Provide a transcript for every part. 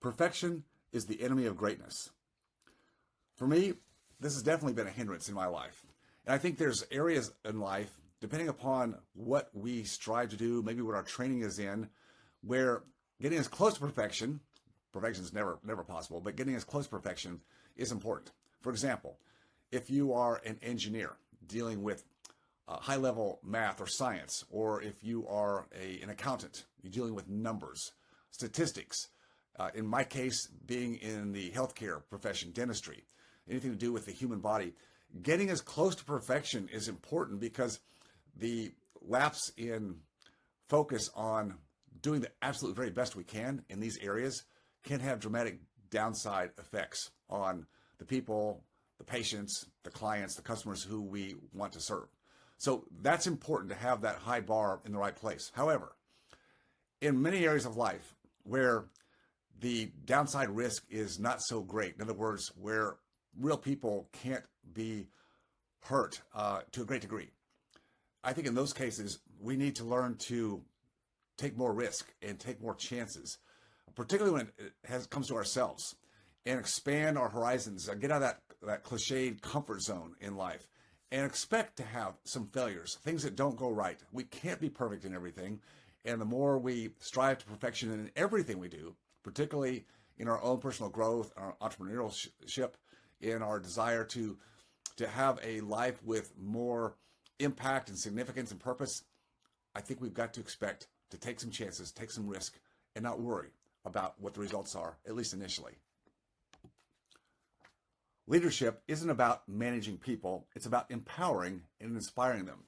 Perfection is the enemy of greatness. For me, this has definitely been a hindrance in my life. And I think there's areas in life, depending upon what we strive to do, maybe what our training is in, where getting as close to perfection, perfection is never possible, but getting as close to perfection is important. For example, if you are an engineer dealing with high-level math or science, or if you are an accountant, you're dealing with numbers, statistics, in my case, being in the healthcare profession, dentistry, anything to do with the human body, getting as close to perfection is important because the lapse in focus on doing the absolute very best we can in these areas can have dramatic downside effects on the people, the patients, the clients, the customers who we want to serve. So that's important to have that high bar in the right place. However, in many areas of life where the downside risk is not so great, in other words, where real people can't be hurt to a great degree, I think in those cases, we need to learn to take more risk and take more chances, particularly when it comes to ourselves, and expand our horizons, get out of that cliched comfort zone in life, and expect to have some failures, things that don't go right. We can't be perfect in everything, and the more we strive to perfection in everything we do, particularly in our own personal growth, our entrepreneurship, in our desire to have a life with more impact and significance and purpose, I think we've got to expect to take some chances, take some risk, and not worry about what the results are, at least initially. Leadership isn't about managing people, it's about empowering and inspiring them.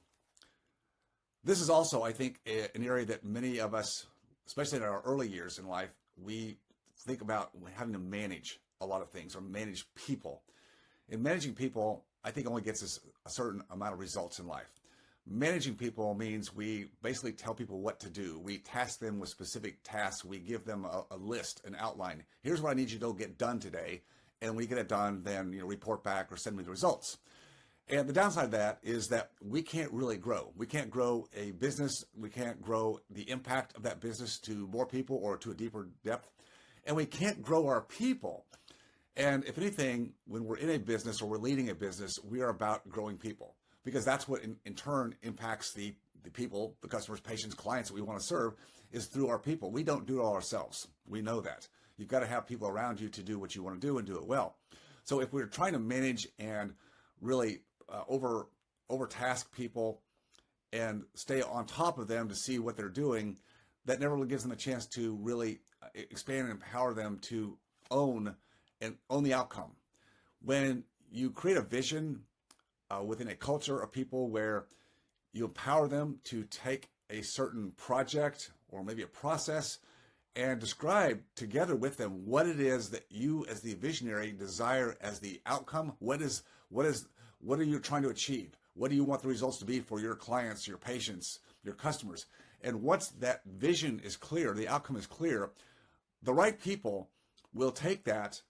This is also, I think, an area that many of us, especially in our early years in life, we think about having to manage a lot of things or manage people. And managing people, I think, only gets us a certain amount of results in life. Managing people means we basically tell people what to do. We task them with specific tasks. We give them a list, an outline. Here's what I need you to go get done today. And when you get it done, then report back or send me the results. And the downside of that is that we can't really grow. We can't grow a business. We can't grow the impact of that business to more people or to a deeper depth. And we can't grow our people. And if anything, when we're in a business or we're leading a business, we are about growing people, because that's what in turn impacts the people, the customers, patients, clients that we want to serve, is through our people. We don't do it all ourselves. We know that. You've got to have people around you to do what you want to do and do it well. So if we're trying to manage and really overtask people and stay on top of them to see what they're doing, that never really gives them a chance to really expand and empower them to own the outcome. When you create a vision within a culture of people where you empower them to take a certain project or maybe a process and describe together with them what it is that you as the visionary desire as the outcome. What are you trying to achieve? What do you want the results to be for your clients, your patients, your customers? And once that vision is clear, the outcome is clear, the right people will take that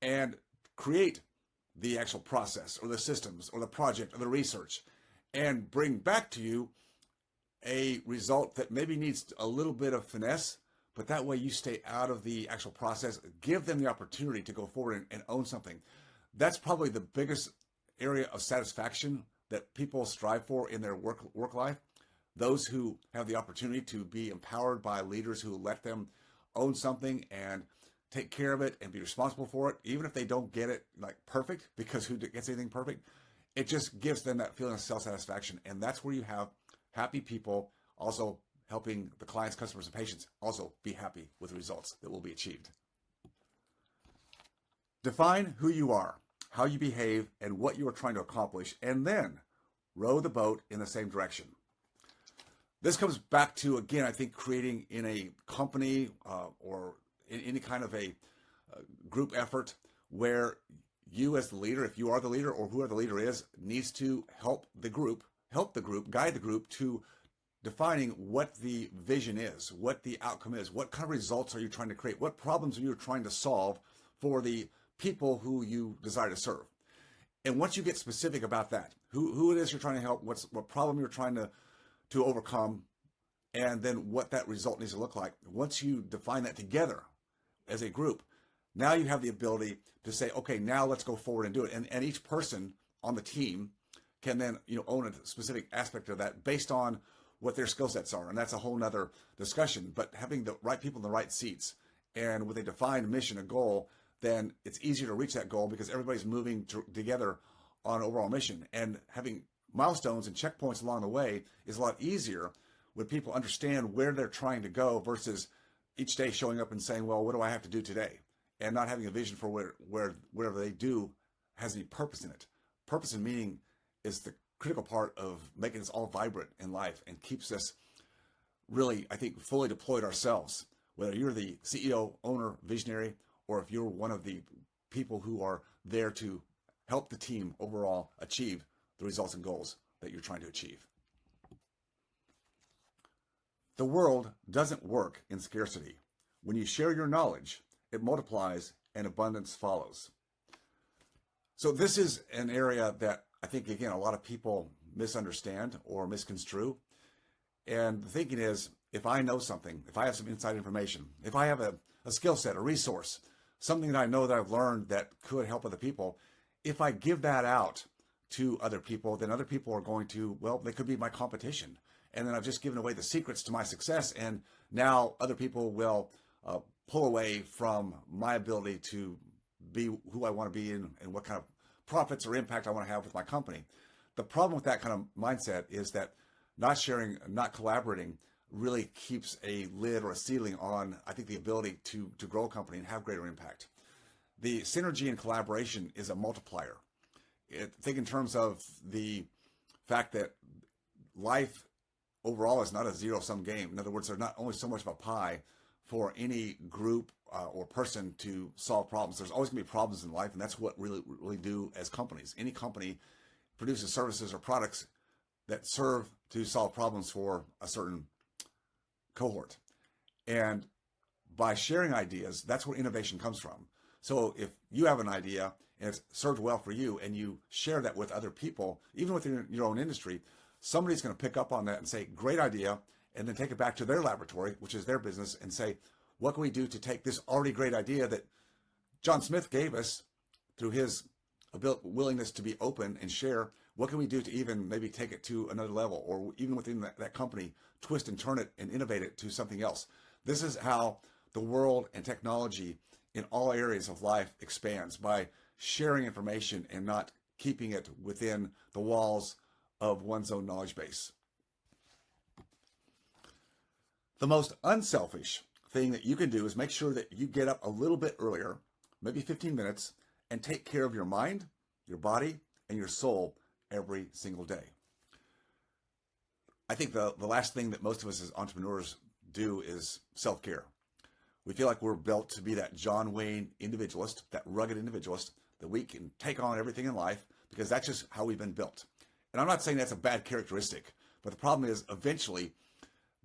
and create the actual process or the systems or the project or the research and bring back to you a result that maybe needs a little bit of finesse, but that way you stay out of the actual process. Give them the opportunity to go forward and own something. That's probably the biggest area of satisfaction that people strive for in their work life. Those who have the opportunity to be empowered by leaders who let them own something and take care of it and be responsible for it, even if they don't get it like perfect, because who gets anything perfect? It just gives them that feeling of self-satisfaction. And that's where you have happy people also helping the clients, customers, and patients also be happy with the results that will be achieved. Define who you are, how you behave, and what you are trying to accomplish, and then row the boat in the same direction. This comes back to, again, I think creating in a company or in any kind of a group effort where you as the leader, if you are the leader or whoever the leader is, needs to help the group, guide the group to defining what the vision is, what the outcome is, what kind of results are you trying to create, what problems are you trying to solve for the people who you desire to serve. And once you get specific about that, who it is you're trying to help, what problem you're trying to overcome, and then what that result needs to look like. Once you define that together as a group, Now you have the ability to say, okay, now let's go forward and do it. And each person on the team can then, own a specific aspect of that based on what their skill sets are. And that's a whole nother discussion. But having the right people in the right seats and with a defined mission, a goal, then it's easier to reach that goal because everybody's moving together on an overall mission. And having milestones and checkpoints along the way is a lot easier when people understand where they're trying to go versus each day showing up and saying, well, what do I have to do today? And not having a vision for whatever they do has any purpose in it. Purpose and meaning is the critical part of making us all vibrant in life and keeps us really, I think, fully deployed ourselves. Whether you're the CEO, owner, visionary, or if you're one of the people who are there to help the team overall achieve the results and goals that you're trying to achieve. The world doesn't work in scarcity. When you share your knowledge, it multiplies and abundance follows. So this is an area that I think, again, a lot of people misunderstand or misconstrue. And the thinking is, if I know something, if I have some inside information, if I have a skill set, a resource, something that I know that I've learned that could help other people, if I give that out to other people, then other people are going to, well, they could be my competition. And then I've just given away the secrets to my success. And now other people will pull away from my ability to be who I want to be and what kind of profits or impact I want to have with my company. The problem with that kind of mindset is that not sharing, not collaborating really keeps a lid or a ceiling on, I think, the ability to grow a company and have greater impact. The synergy and collaboration is a multiplier. Think in terms of the fact that life overall is not a zero-sum game. In other words, there's not only so much of a pie for any group or person to solve problems. There's always going to be problems in life, and that's what really do as companies. Any company produces services or products that serve to solve problems for a certain cohort. And by sharing ideas, that's where innovation comes from. So if you have an idea and it's served well for you and you share that with other people, even within your own industry, somebody's going to pick up on that and say, great idea, and then take it back to their laboratory, which is their business, and say, what can we do to take this already great idea that John Smith gave us through his willingness to be open and share? What can we do to even maybe take it to another level, or even within that company, twist and turn it and innovate it to something else? This is how the world and technology in all areas of life expands, by sharing information and not keeping it within the walls of one's own knowledge base. The most unselfish thing that you can do is make sure that you get up a little bit earlier, maybe 15 minutes, and take care of your mind, your body, and your soul every single day. I think the last thing that most of us as entrepreneurs do is self-care. We feel like we're built to be that John Wayne individualist, that rugged individualist, that we can take on everything in life because that's just how we've been built. And I'm not saying that's a bad characteristic, but the problem is eventually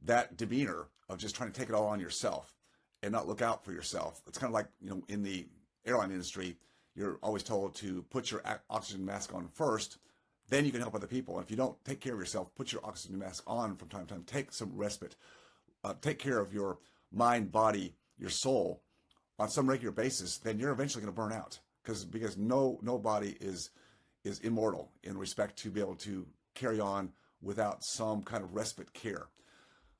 that demeanor of just trying to take it all on yourself and not look out for yourself. It's kind of like, in the airline industry, you're always told to put your oxygen mask on first, then you can help other people. And if you don't take care of yourself, put your oxygen mask on from time to time, take some respite, take care of your mind, body, your soul on some regular basis, then you're eventually going to burn out because no body is immortal in respect to be able to carry on without some kind of respite care.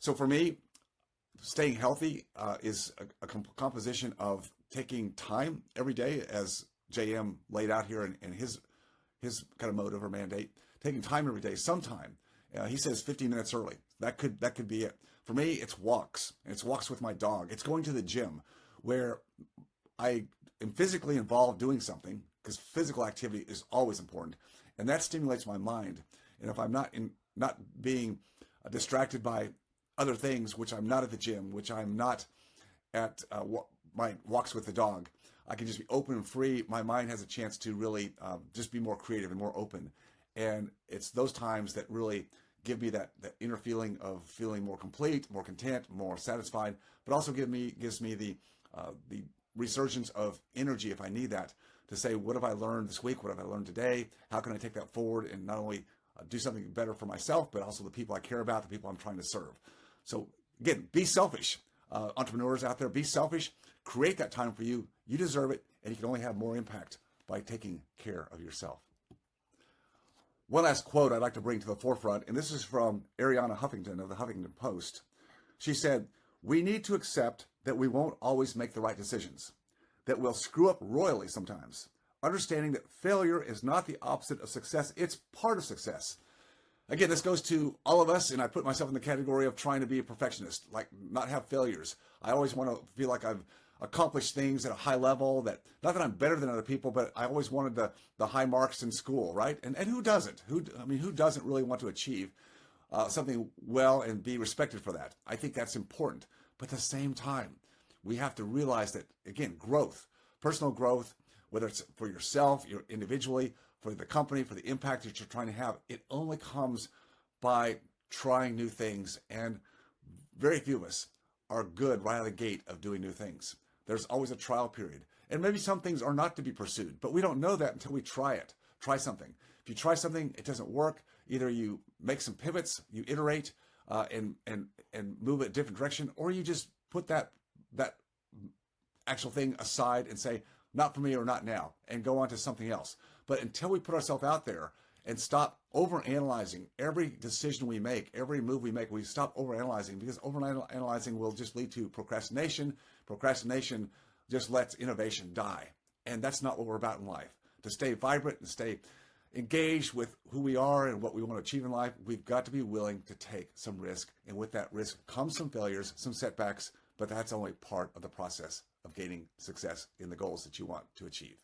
So for me, staying healthy is a composition of taking time every day, as JM laid out here in his kind of motive or mandate, taking time every day, sometime. He says 15 minutes early. That could be it. For me, it's walks. And it's walks with my dog. It's going to the gym where I am physically involved doing something, because physical activity is always important. And that stimulates my mind. And if I'm not being distracted by other things, which I'm not at the gym, which I'm not at my walks with the dog, I can just be open and free. My mind has a chance to really just be more creative and more open. And it's those times that really give me that inner feeling of feeling more complete, more content, more satisfied, but also gives me the resurgence of energy if I need that, to say, what have I learned this week? What have I learned today? How can I take that forward and not only do something better for myself, but also the people I care about, the people I'm trying to serve? So again, be selfish. entrepreneurs out there, be selfish, create that time for you. You deserve it, and you can only have more impact by taking care of yourself. One last quote I'd like to bring to the forefront, and this is from Ariana Huffington of the Huffington Post. She said, "We need to accept that we won't always make the right decisions, that we'll screw up royally sometimes, understanding that failure is not the opposite of success, it's part of success." Again, this goes to all of us, and I put myself in the category of trying to be a perfectionist, like not have failures. I always want to feel like I've accomplished things at a high level, that not that I'm better than other people, but I always wanted the high marks in school, right? And who doesn't? Who doesn't really want to achieve something well and be respected for that? I think that's important. But at the same time, we have to realize that, again, growth, personal growth, whether it's for yourself, individually, for the company, for the impact that you're trying to have, it only comes by trying new things. And very few of us are good right out of the gate of doing new things. There's always a trial period. And maybe some things are not to be pursued, but we don't know that until we try it. Try something. If you try something, it doesn't work, either you make some pivots, you iterate and move a different direction, or you just put that actual thing aside and say, not for me or not now, and go on to something else. But until we put ourselves out there and stop overanalyzing every decision we make, every move we make, we stop overanalyzing, because overanalyzing will just lead to procrastination. Procrastination just lets innovation die. And that's not what we're about in life. To stay vibrant and stay engaged with who we are and what we want to achieve in life, we've got to be willing to take some risk. And with that risk comes some failures, some setbacks, but that's only part of the process of gaining success in the goals that you want to achieve.